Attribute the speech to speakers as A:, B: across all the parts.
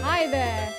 A: Hi there!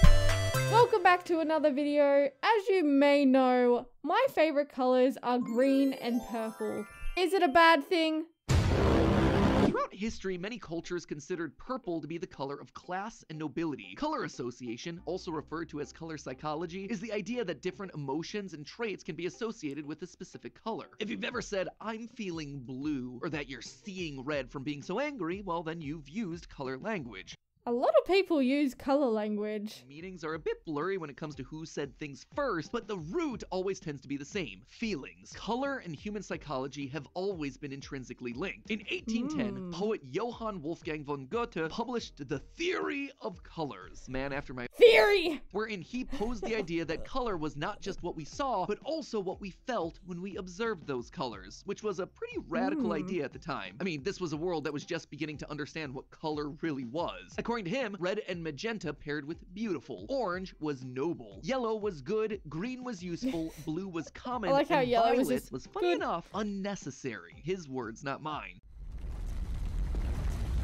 A: Welcome back to another video. As you may know, my favorite colors are green and purple. Is it a bad thing?
B: Throughout history, many cultures considered purple to be the color of class and nobility. Color association, also referred to as color psychology, is the idea that different emotions and traits can be associated with a specific color. If you've ever said, "I'm feeling blue," or that you're seeing red from being so angry, well then you've used color language.
A: A lot of people use color language.
B: Meanings are a bit blurry when it comes to who said things first, but the root always tends to be the same: feelings. Color and human psychology have always been intrinsically linked. In 1810, poet Johann Wolfgang von Goethe published The Theory of Colors, man after my
A: Theory!
B: Wherein he posed the idea that color was not just what we saw, but also what we felt when we observed those colors, which was a pretty radical idea at the time. I mean, this was a world that was just beginning to understand what color really was. According to him, red and magenta paired with beautiful. Orange was noble. Yellow was good. Green was useful. Blue was common.
A: I like how
B: and
A: yellow
B: violet
A: was
B: funny enough, unnecessary. His words, not mine.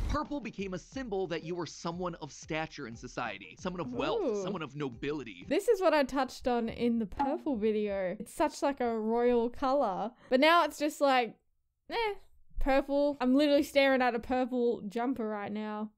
B: Purple became a symbol that you were someone of stature in society, someone of wealth, someone of nobility.
A: This is what I touched on in the purple video. It's such like a royal color, but now it's just like, purple. I'm literally staring at a purple jumper right now.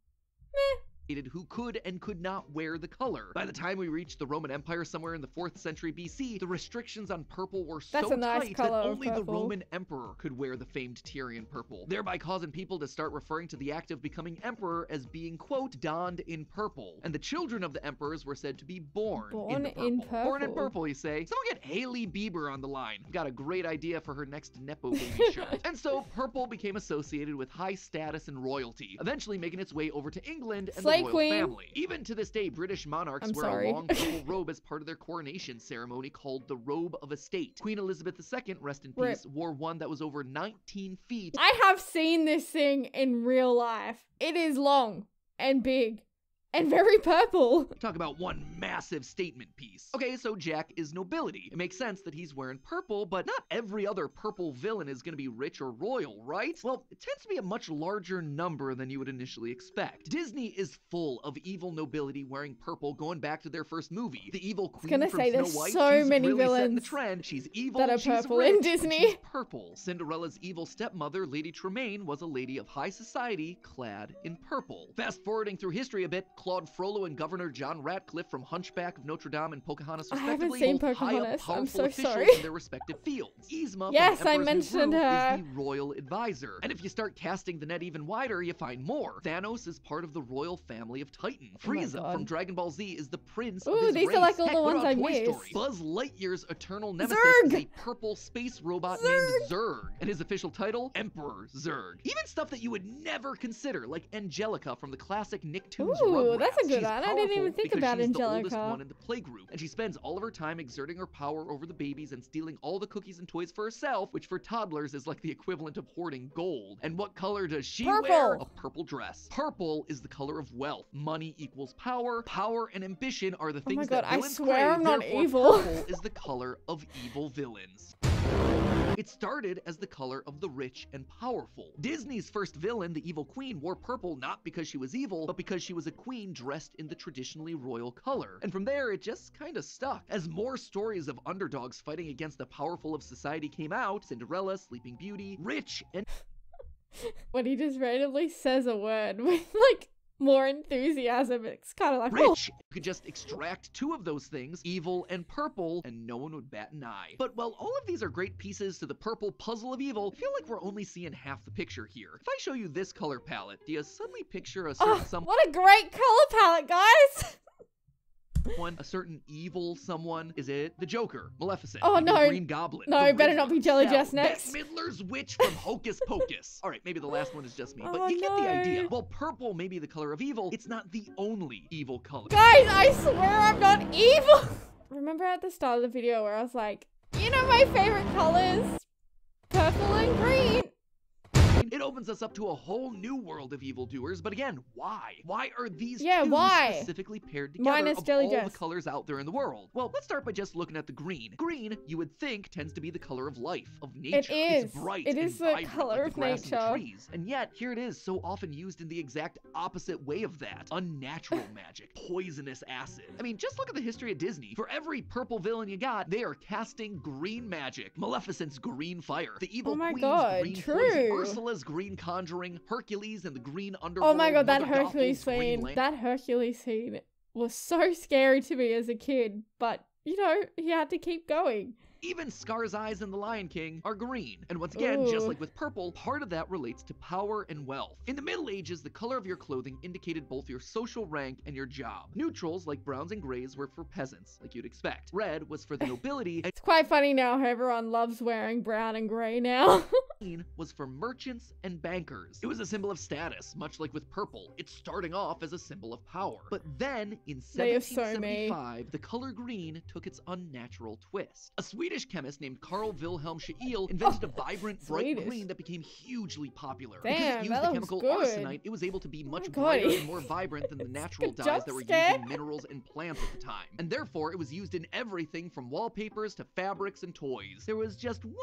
B: Who could and could not wear the color. By the time we reached the Roman Empire somewhere in the 4th century BC, the restrictions on purple were so tight that only the Roman emperor could wear the famed Tyrian purple, thereby causing people to start referring to the act of becoming emperor as being, quote, donned in purple. And the children of the emperors were said to be born in purple. Born in purple, you say? Someone get Hailey Bieber on the line. Got a great idea for her next Nepo baby shirt. And so purple became associated with high status and royalty, eventually making its way over to England and the royal family. Even to this day, British monarchs wear a long purple robe as part of their coronation ceremony called the Robe of Estate. Queen Elizabeth II, rest in peace, wore one that was over 19 feet.
A: I have seen this thing in real life. It is long and big and very purple.
B: Talk about one massive statement piece. Okay, so Jack is nobility. It makes sense that he's wearing purple, but not every other purple villain is gonna be rich or royal, right? Well, it tends to be a much larger number than you would initially expect. Disney is full of evil nobility wearing purple going back to their first movie. The evil queen from Snow White, she's
A: many
B: really
A: villains
B: setting the trend. She's evil,
A: that are
B: she's
A: purple
B: rich,
A: in Disney.
B: she's purple. Cinderella's evil stepmother, Lady Tremaine, was a lady of high society clad in purple. Fast forwarding through history a bit, Claude Frollo and Governor John Ratcliffe from Hunchback of Notre Dame and Pocahontas respectively, both high-up powerful officials in their respective fields. Yzma from Emperor's New Groove is the royal advisor. And if you start casting the net even wider, you find more. Thanos is part of the royal family of Titan. Frieza from Dragon Ball Z is the prince of his race.
A: These are like all the ones I
B: Toy
A: missed.
B: Story? Buzz Lightyear's eternal nemesis is a purple space robot named Zurg. And his official title? Emperor Zurg. Even stuff that you would never consider, like Angelica from the classic Nicktoons Rugrats.
A: That's a good one. I didn't even think about
B: she's
A: Angelica.
B: the oldest one in the playgroup, and she spends all of her time exerting her power over the babies and stealing all the cookies and toys for herself, which for toddlers is like the equivalent of hoarding gold. And what color does she wear? A purple dress. Purple is the color of wealth. Money equals power. Power and ambition are the things that villains crave.
A: I'm not
B: Therefore,
A: evil.
B: Purple is the color of evil villains. It started as the color of the rich and powerful. Disney's first villain, the evil queen, wore purple not because she was evil, but because she was a queen dressed in the traditionally royal color. And from there, it just kind of stuck. As more stories of underdogs fighting against the powerful of society came out, Cinderella, Sleeping Beauty, rich and...
A: When he just randomly says a word with like more enthusiasm, it's kind of like,
B: rich. You could just extract two of those things, evil and purple, and no one would bat an eye. But while all of these are great pieces to the purple puzzle of evil, I feel like we're only seeing half the picture here. If I show you this color palette, do you suddenly picture a certain
A: what a great color palette, guys!
B: a certain evil someone? Is it the Joker, Maleficent,
A: no,
B: Green Goblin?
A: No, better not be Jelly Jess next.
B: Bette Midler's witch from Hocus Pocus. All right, maybe the last one is just me, but you get the idea. While purple may be the color of evil, it's not the only evil color.
A: Guys, I swear I'm not evil. Remember at the start of the video where I was like, you know my favorite colors? Purple and green.
B: It opens us up to a whole new world of evildoers, but again, why? Why are these two specifically paired together
A: Minus
B: of
A: Jelly
B: all
A: Jess.
B: the colors out there in the world? Well, let's start by just looking at the green. Green, you would think, tends to be the color of life, of nature.
A: It is.
B: It's bright
A: It is
B: and
A: the
B: vibrant,
A: color
B: like
A: of
B: the grass
A: nature.
B: and the trees. And yet, here it is, so often used in the exact opposite way of that. Unnatural magic. Poisonous acid. I mean, just look at the history of Disney. For every purple villain you got, they are casting green magic. Maleficent's green fire. The evil queen's green poison. Ursula's green conjuring. Hercules and the green underworld.
A: Oh my god, that Hercules scene. That Hercules scene was so scary to me as a kid, but you know, he had to keep going.
B: Even Scar's eyes in The Lion King are green. And once again, just like with purple, part of that relates to power and wealth. In the Middle Ages, the color of your clothing indicated both your social rank and your job. Neutrals, like browns and grays, were for peasants, like you'd expect. Red was for the nobility.
A: It's quite funny now how everyone loves wearing brown and gray now.
B: Green was for merchants and bankers. It was a symbol of status, much like with purple. It's starting off as a symbol of power. But then, in 1775, the color green took its unnatural twist. A Swedish chemist named Carl Wilhelm Scheele invented a vibrant, bright green that became hugely popular.
A: Damn,
B: because it used the chemical arsenite, it was able to be much brighter and more vibrant than the natural dyes that were used in minerals and plants at the time. And therefore, it was used in everything from wallpapers to fabrics and toys. There was just one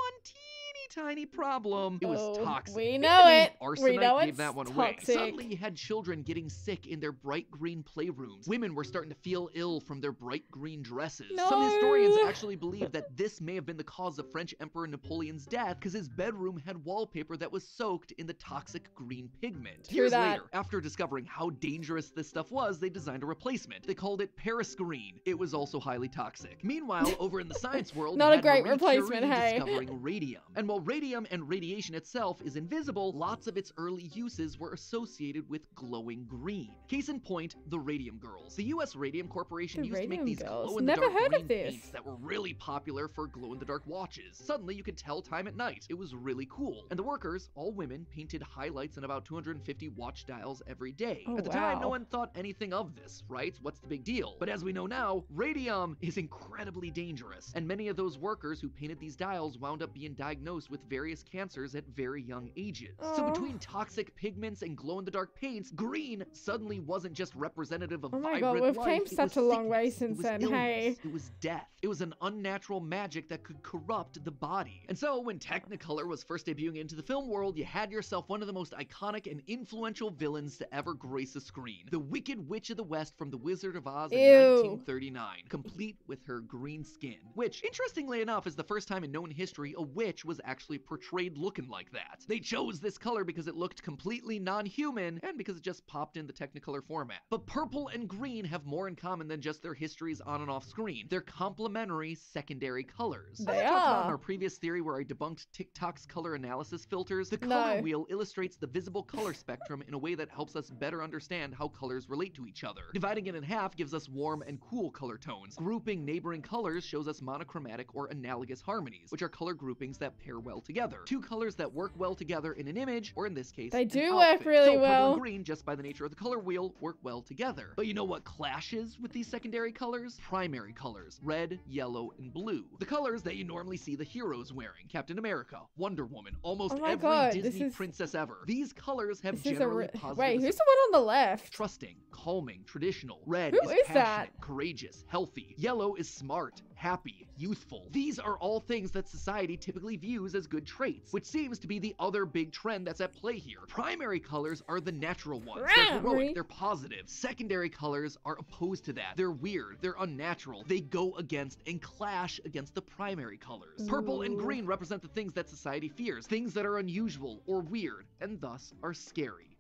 B: tiny problem. It was toxic.
A: We know it.
B: Arsenite gave that one away. Suddenly you had children getting sick in their bright green playrooms. Women were starting to feel ill from their bright green dresses. Some historians actually believe that this may have been the cause of French Emperor Napoleon's death because his bedroom had wallpaper that was soaked in the toxic green pigment. Years later, after discovering how dangerous this stuff was, they designed a replacement. They called it Paris green. It was also highly toxic. Meanwhile, over in the science world,
A: not a great replacement, hey.
B: Discovering radium. And while radium and radiation itself is invisible, lots of its early uses were associated with glowing green. Case in point, the Radium Girls. The US Radium Corporation used to make these glow-in-the-dark green paints that were really popular for glow-in-the-dark watches. Suddenly, you could tell time at night. It was really cool. And the workers, all women, painted highlights in about 250 watch dials every day. At the time, no one thought anything of this, right? What's the big deal? But as we know now, radium is incredibly dangerous. And many of those workers who painted these dials wound up being diagnosed with various cancers at very young ages. So between toxic pigments and glow-in-the-dark paints, green suddenly wasn't just representative of vibrant life. Oh my god,
A: we've came such a long way since then, hey.
B: It was death. It was an unnatural magic that could corrupt the body. And so when Technicolor was first debuting into the film world, you had yourself one of the most iconic and influential villains to ever grace a screen. The Wicked Witch of the West from The Wizard of Oz in 1939, complete with her green skin. Which, interestingly enough, is the first time in known history a witch was actually portrayed looking like that. They chose this color because it looked completely non-human and because it just popped in the Technicolor format. But purple and green have more in common than just their histories on and off screen. They're complementary secondary colors. As I talked about in our previous theory where I debunked TikTok's color analysis filters, the color wheel illustrates the visible color spectrum in a way that helps us better understand how colors relate to each other. Dividing it in half gives us warm and cool color tones. Grouping neighboring colors shows us monochromatic or analogous harmonies, which are color groupings that pair well together. Two colors that work well together in an image, or in this case,
A: they do work really well.
B: Purple and green, just by the nature of the color wheel, work well together. But you know what clashes with these secondary colors? Primary colors, red, yellow, and blue. The colors that you normally see the heroes wearing. Captain America, Wonder Woman, almost every Disney princess ever. These colors have generally positive.
A: Wait, who's the one on the left?
B: Trusting, calming, traditional. Red
A: is
B: passionate, courageous, healthy. Yellow is smart, happy, youthful. These are all things that society typically views as good traits, which seems to be the other big trend that's at play here. Primary colors are the natural ones. They're heroic, they're positive. Secondary colors are opposed to that. They're weird, they're unnatural. They go against and clash against the primary colors. Purple and green represent the things that society fears, things that are unusual or weird, and thus are scary.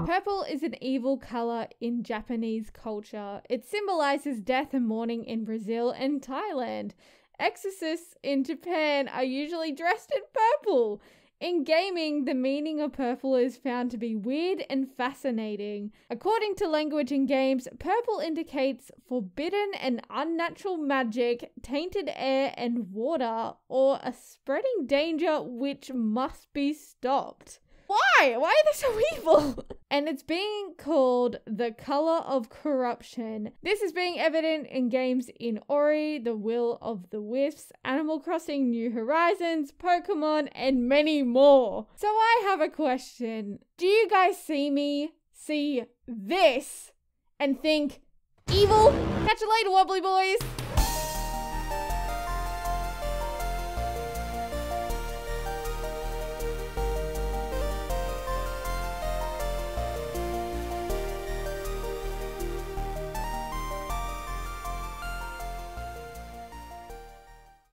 A: Purple is an evil color in Japanese culture. It symbolizes death and mourning in Brazil and Thailand. Exorcists in Japan are usually dressed in purple. In gaming, the meaning of purple is found to be weird and fascinating. According to Language in Games, purple indicates forbidden and unnatural magic, tainted air and water, or a spreading danger which must be stopped. Why? Why are they so evil? And it's being called the color of corruption. This is being evident in games in Ori, The Will of the Wisps, Animal Crossing New Horizons, Pokemon, and many more. So I have a question. Do you guys see this and think evil? Catch you later, wobbly boys.